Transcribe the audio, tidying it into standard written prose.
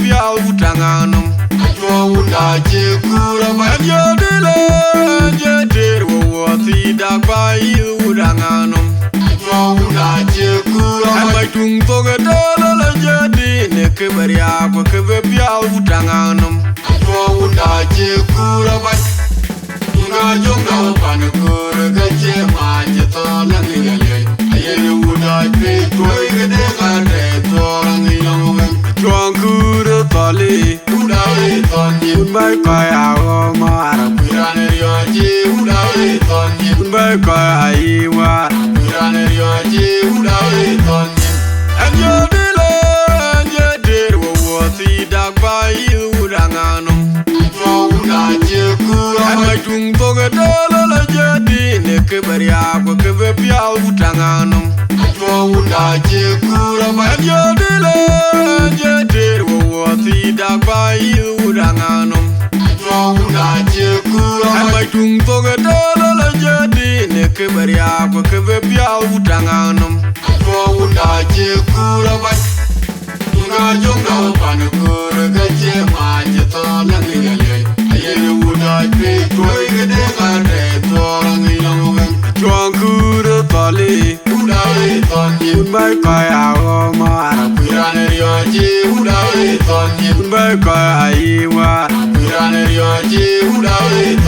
piao utanganum. Unda chekura banyodile jeteru wati dabai udanganum. Unda chekura baitung toge dala la jadi nekeberia kwa kebe piao utanganum. Unda chekura bai Nga jonga panukura gache majetola ngiyale. Ayele uda chekura gede kare tola ngiyale. Chuankura tali uda tali unbai kaya omara pirane rioji uda tali unbai kaya iwa pirane rioji uda tali. Anjodile anjedir wawati dagbai udanganum. Unda chekura baitung toge dala la jadi nekeberia kwa kebe piao utanganum. Unda chekura banyodile jeter wawati dagbai udanganum. Unda chekura baitung toge dala la jadi nekeberia kwa kebe piao utanganum. Unda chekura bai Nga jonga panukura gache majetola ngiyale. Ayele uda chekura gede kare tola ngiyale. Chuankura tali uda tali unbai kaya